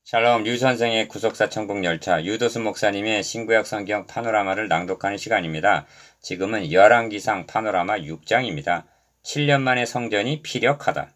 샬롬 류선생의 구속사 천국열차 유도수 목사님의 신구약 성경 파노라마를 낭독하는 시간입니다. 지금은 열왕기상 파노라마 6장입니다. 7년 만에 성전이 피력하다.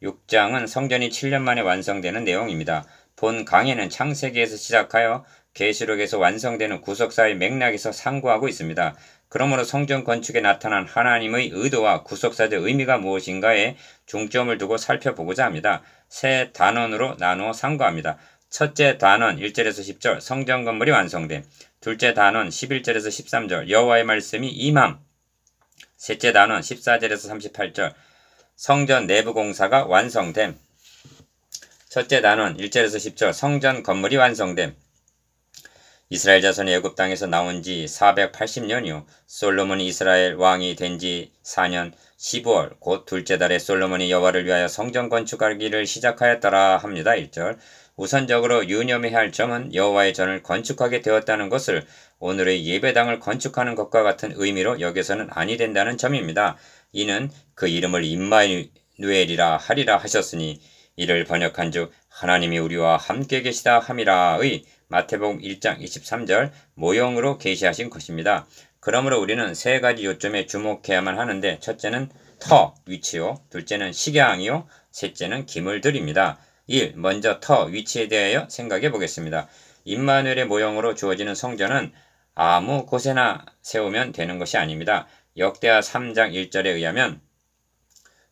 6장은 성전이 7년 만에 완성되는 내용입니다. 본 강해는 창세기에서 시작하여 계시록에서 완성되는 구속사의 맥락에서 상고하고 있습니다. 그러므로 성전 건축에 나타난 하나님의 의도와 구속사적 의미가 무엇인가에 중점을 두고 살펴보고자 합니다. 세 단원으로 나누어 상고합니다. 첫째 단원 1절에서 10절 성전 건물이 완성됨. 둘째 단원 11절에서 13절 여호와의 말씀이 임함. 셋째 단원 14절에서 38절 성전 내부 공사가 완성됨. 첫째 단원 1절에서 10절 성전 건물이 완성됨. 이스라엘 자손이 애굽 땅에서 나온 지 480년이요. 솔로몬이 이스라엘 왕이 된 지 4년 15월 곧 둘째 달에 솔로몬이 여호와를 위하여 성전 건축하기를 시작하였더라 합니다. 1절 우선적으로 유념해야 할 점은 여호와의 전을 건축하게 되었다는 것을 오늘의 예배당을 건축하는 것과 같은 의미로 여겨서는 아니 된다는 점입니다. 이는 그 이름을 임마누엘이라 하리라 하셨으니 이를 번역한즉 하나님이 우리와 함께 계시다 함이라의 마태복음 1장 23절 모형으로 계시하신 것입니다. 그러므로 우리는 세 가지 요점에 주목해야만 하는데 첫째는 터, 위치요. 둘째는 식양이요. 셋째는 기물들입니다. 1. 먼저 터, 위치에 대하여 생각해 보겠습니다. 임마누엘의 모형으로 주어지는 성전은 아무 곳에나 세우면 되는 것이 아닙니다. 역대하 3장 1절에 의하면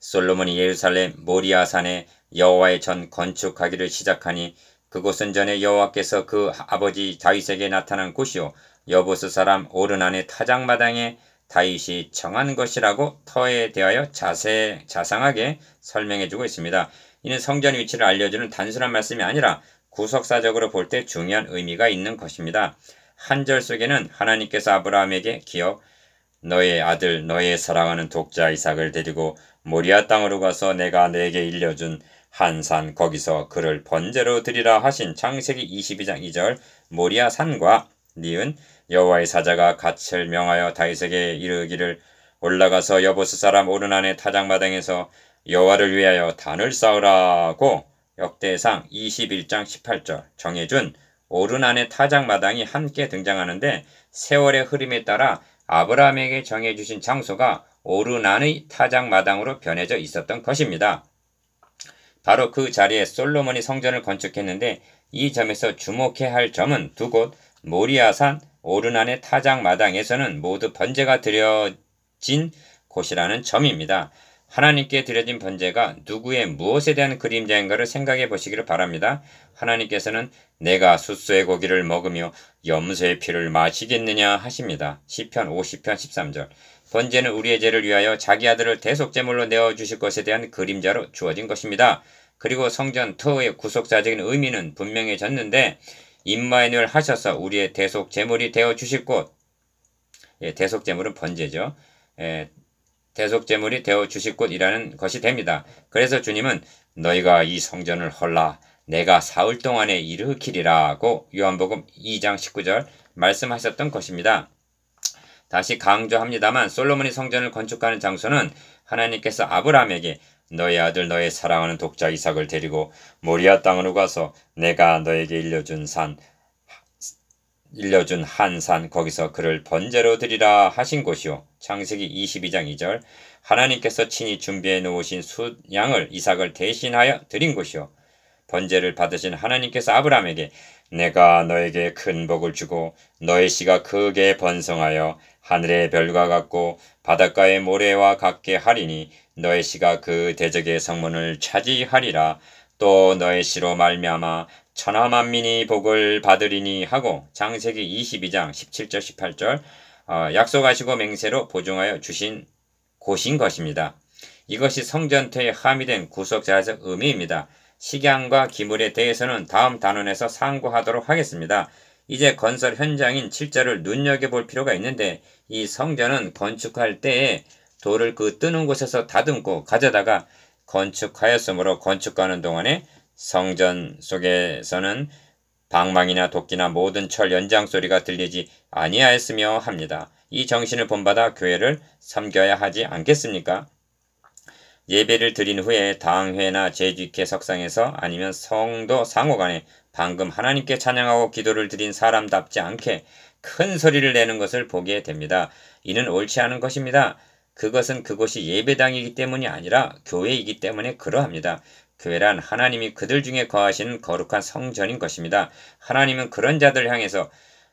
솔로몬이 예루살렘 모리아산에 여호와의 전 건축하기를 시작하니 그곳은 전에 여호와께서 그 아버지 다윗에게 나타난 곳이요 여보스 사람 오르난의 타작마당에 다윗이 정한 것이라고 터에 대하여 자상하게 설명해주고 있습니다. 이는 성전 위치를 알려주는 단순한 말씀이 아니라 구속사적으로 볼 때 중요한 의미가 있는 것입니다. 한 절 속에는 하나님께서 아브라함에게 기억 너의 아들 너의 사랑하는 독자 이삭을 데리고 모리아 땅으로 가서 내가 네게 일려준 한 산 거기서 그를 번제로 드리라 하신 창세기 22장 2절 모리아 산과 니은 여호와의 사자가 갓을 명하여 다윗에게 이르기를 올라가서 여보스 사람 오르난의 타작마당에서 여호와를 위하여 단을 쌓으라고 역대상 21장 18절 정해준 오르난의 타작마당이 함께 등장하는데 세월의 흐름에 따라 아브라함에게 정해주신 장소가 오르난의 타작마당으로 변해져 있었던 것입니다. 바로 그 자리에 솔로몬이 성전을 건축했는데 이 점에서 주목해야 할 점은 두 곳 모리아산 오르난의 타작마당에서는 모두 번제가 드려진 곳이라는 점입니다. 하나님께 드려진 번제가 누구의 무엇에 대한 그림자인가를 생각해 보시기를 바랍니다. 하나님께서는 내가 숫소의 고기를 먹으며 염소의 피를 마시겠느냐 하십니다. 시편 50편 13절 번제는 우리의 죄를 위하여 자기 아들을 대속제물로 내어주실 것에 대한 그림자로 주어진 것입니다. 그리고 성전 터의 구속사적인 의미는 분명해졌는데 임마누엘 하셔서 우리의 대속제물이 되어주실 곳 대속제물은 번제죠. 대속제물이 되어주실 곳이라는 것이 됩니다. 그래서 주님은 너희가 이 성전을 헐라 내가 사흘 동안에 일으키리라고 요한복음 2장 19절 말씀하셨던 것입니다. 다시 강조합니다만 솔로몬이 성전을 건축하는 장소는 하나님께서 아브라함에게 너의 아들 너의 사랑하는 독자 이삭을 데리고 모리아 땅으로 가서 내가 너에게 일려준 한 산 거기서 그를 번제로 드리라 하신 곳이요 창세기 22장 2절 하나님께서 친히 준비해 놓으신 숫양을 이삭을 대신하여 드린 곳이요 번제를 받으신 하나님께서 아브라함에게 내가 너에게 큰 복을 주고 너의 씨가 크게 번성하여 하늘의 별과 같고 바닷가의 모래와 같게 하리니 너의 씨가 그 대적의 성문을 차지하리라 또 너의 씨로 말미암아 천하 만민이 복을 받으리니 하고 창세기 22장 17절 18절 약속하시고 맹세로 보증하여 주신 곳인 것입니다. 이것이 성전터에 함의된 구속자적 의미입니다. 식양과 기물에 대해서는 다음 단원에서 상고하도록 하겠습니다. 이제 건설 현장인 7절을 눈여겨볼 필요가 있는데 이 성전은 건축할 때에 돌을 그 뜨는 곳에서 다듬고 가져다가 건축하였으므로 건축하는 동안에 성전 속에서는 방망이나 도끼나 모든 철 연장 소리가 들리지 아니하였으며 합니다. 이 정신을 본받아 교회를 섬겨야 하지 않겠습니까? 예배를 드린 후에 당회나 제주케 석상에서 아니면 성도 상호간에 방금 하나님께 찬양하고 기도를 드린 사람답지 않게 큰 소리를 내는 것을 보게 됩니다. 이는 옳지 않은 것입니다. 그것은 그곳이 예배당이기 때문이 아니라 교회이기 때문에 그러합니다. 교회란 하나님이 그들 중에 거하시는 거룩한 성전인 것입니다. 하나님은 그런 자들 향해서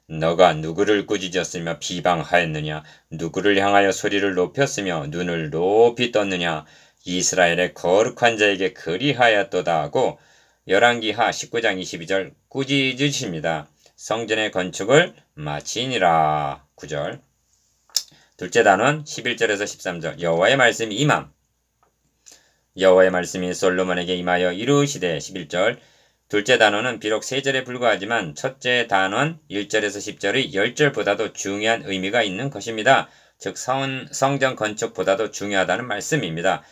너가 누구를 꾸짖었으며 비방하였느냐? 누구를 향하여 소리를 높였으며 눈을 높이 떴느냐? 이스라엘의 거룩한 자에게 그리하였도다 하고 열왕기하 19장 22절 꾸짖으십니다. 성전의 건축을 마치니라. 9절. 둘째 단원 11절에서 13절 여호와의 말씀이 임함. 여호와의 말씀이 솔로몬에게 임하여 이루시되 11절. 둘째 단원은 비록 3절에 불과하지만 첫째 단원 1절에서 10절의 10절보다도 중요한 의미가 있는 것입니다. 즉 성전 건축보다도 중요하다는 말씀입니다.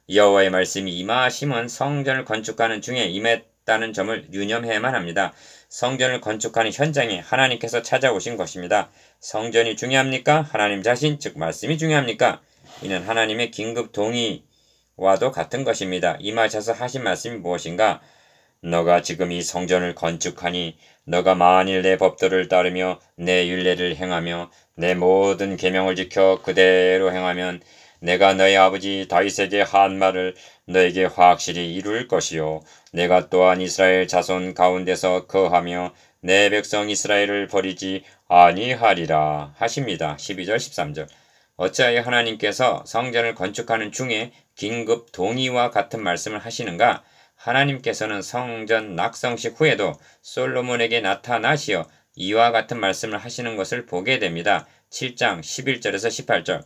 여호와의 말씀이 임하심은 성전을 건축하는 중에 임했다는 점을 유념해야만 합니다. 성전을 건축하는 현장에 하나님께서 찾아오신 것입니다. 성전이 중요합니까? 하나님 자신, 즉 말씀이 중요합니까? 이는 하나님의 긴급 동의와도 같은 것입니다. 임하셔서 하신 말씀이 무엇인가? 너가 지금 이 성전을 건축하니 너가 만일 내 법도를 따르며 내 율례를 행하며 내 모든 계명을 지켜 그대로 행하면 내가 너희 아버지 다윗에게 한 말을 너에게 확실히 이룰 것이요 내가 또한 이스라엘 자손 가운데서 거하며 내 백성 이스라엘을 버리지 아니하리라 하십니다. 12절 13절. 어찌하여 하나님께서 성전을 건축하는 중에 긴급 동의와 같은 말씀을 하시는가? 하나님께서는 성전 낙성식 후에도 솔로몬에게 나타나시어 이와 같은 말씀을 하시는 것을 보게 됩니다. 7장 11절에서 18절.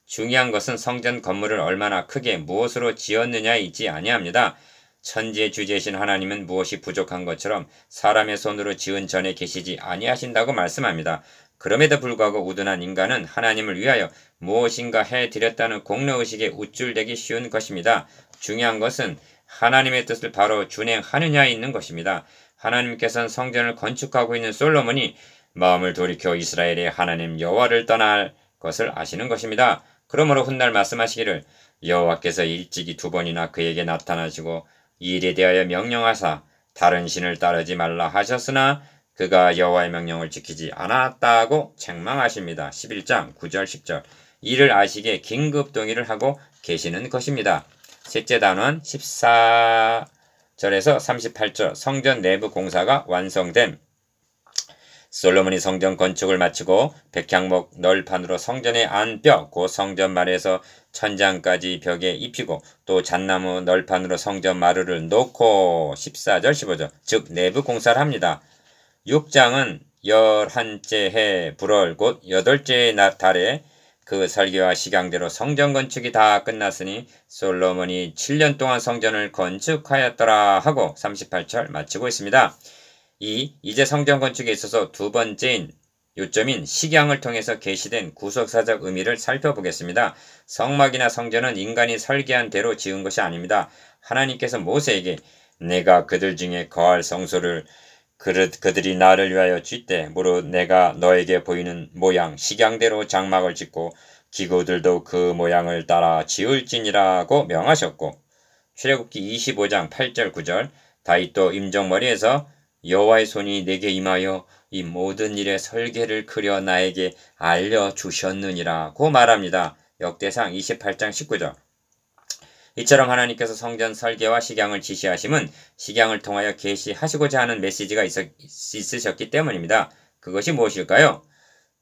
중요한 것은 성전 건물을 얼마나 크게 무엇으로 지었느냐에 있지 아니합니다. 천지의 주제이신 하나님은 무엇이 부족한 것처럼 사람의 손으로 지은 전에 계시지 아니하신다고 말씀합니다. 그럼에도 불구하고 우둔한 인간은 하나님을 위하여 무엇인가 해드렸다는 공로의식에 우쭐대기 쉬운 것입니다. 중요한 것은 하나님의 뜻을 바로 준행하느냐에 있는 것입니다. 하나님께서는 성전을 건축하고 있는 솔로몬이 마음을 돌이켜 이스라엘의 하나님 여호와를 떠날 것을 아시는 것입니다. 그러므로 훗날 말씀하시기를 여호와께서 일찍이 2번이나 그에게 나타나시고 이 일에 대하여 명령하사 다른 신을 따르지 말라 하셨으나 그가 여호와의 명령을 지키지 않았다고 책망하십니다. 11장 9절 10절. 이를 아시기에 긴급 동의를 하고 계시는 것입니다. 셋째 단원 14절에서 38절 성전 내부 공사가 완성됨. 솔로몬이 성전 건축을 마치고 백향목 널판으로 성전의 안벽 곧 성전 말에서 천장까지 벽에 입히고 또 잣나무 널판으로 성전 마루를 놓고 14절 15절 즉 내부 공사를 합니다. 6장은 11째 해 불월 곧 8째 달에 그 설계와 식양대로 성전 건축이 다 끝났으니 솔로몬이 7년 동안 성전을 건축하였더라 하고 38절 마치고 있습니다. 이제 성전 건축에 있어서 두 번째인 요점인 식양을 통해서 계시된 구속사적 의미를 살펴보겠습니다. 성막이나 성전은 인간이 설계한 대로 지은 것이 아닙니다. 하나님께서 모세에게 내가 그들 중에 거할 성소를 그들이 나를 위하여 짓되 무릇 내가 너에게 보이는 모양 식양대로 장막을 짓고 기구들도 그 모양을 따라 지을지니라고 명하셨고 출애굽기 25장 8절 9절 다윗도 임종머리에서 여호와의 손이 내게 임하여 이 모든 일의 설계를 그려 나에게 알려주셨느니라고 말합니다. 역대상 28장 19절. 이처럼 하나님께서 성전 설계와 식양을 지시하심은 식양을 통하여 계시하시고자 하는 메시지가 있으셨기 때문입니다. 그것이 무엇일까요?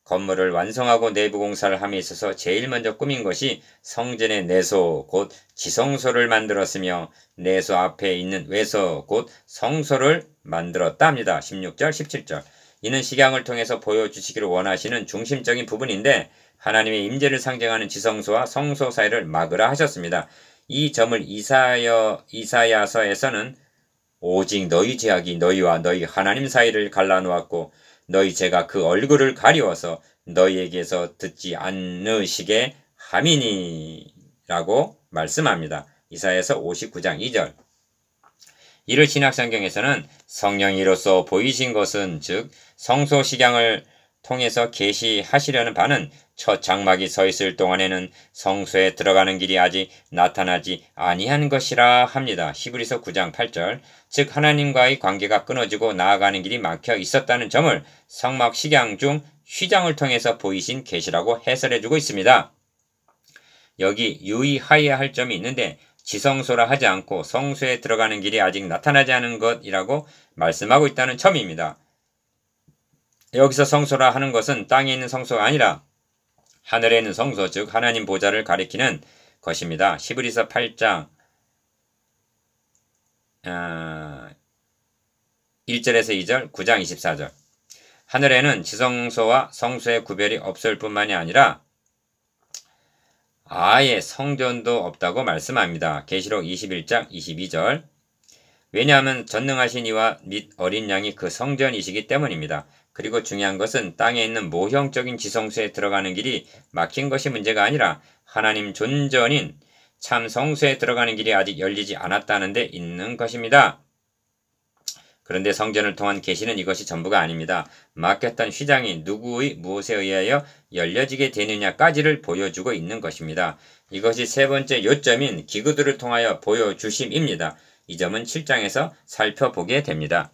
건물을 완성하고 내부 공사를 함에 있어서 제일 먼저 꾸민 것이 성전의 내소 곧 지성소를 만들었으며 내소 앞에 있는 외소 곧 성소를 만들었다 합니다. 16절 17절. 이는 식양을 통해서 보여주시기를 원하시는 중심적인 부분인데 하나님의 임재를 상징하는 지성소와 성소 사이를 막으라 하셨습니다. 이 점을 이사야서에서는 오직 너희 죄악이 너희와 너희 하나님 사이를 갈라놓았고 너희 죄가 그 얼굴을 가리워서 너희에게서 듣지 않으시게 함이니 라고 말씀합니다. 이사야서 59장 2절. 이를 신약성경에서는 성령이로서 보이신 것은 즉 성소 식양을 통해서 계시하시려는 바는 첫 장막이 서 있을 동안에는 성소에 들어가는 길이 아직 나타나지 아니한 것이라 합니다. 히브리서 9장 8절. 즉 하나님과의 관계가 끊어지고 나아가는 길이 막혀 있었다는 점을 성막 식양 중 휘장을 통해서 보이신 계시라고 해설해주고 있습니다. 여기 유의하여야 할 점이 있는데 지성소라 하지 않고 성소에 들어가는 길이 아직 나타나지 않은 것이라고 말씀하고 있다는 점입니다. 여기서 성소라 하는 것은 땅에 있는 성소가 아니라 하늘에 있는 성소, 즉 하나님 보좌를 가리키는 것입니다. 히브리서 8장 1절에서 2절, 9장 24절. 하늘에는 지성소와 성소의 구별이 없을 뿐만이 아니라 아예 성전도 없다고 말씀합니다. 계시록 21장 22절. 왜냐하면 전능하신 이와 및 어린 양이 그 성전이시기 때문입니다. 그리고 중요한 것은 땅에 있는 모형적인 지성소에 들어가는 길이 막힌 것이 문제가 아니라 하나님 존전인 참 성소에 들어가는 길이 아직 열리지 않았다는 데 있는 것입니다. 그런데 성전을 통한 계시는 이것이 전부가 아닙니다. 막혔던 휘장이 누구의 무엇에 의하여 열려지게 되느냐까지를 보여주고 있는 것입니다. 이것이 세 번째 요점인 기구들을 통하여 보여주심입니다. 이 점은 7장에서 살펴보게 됩니다.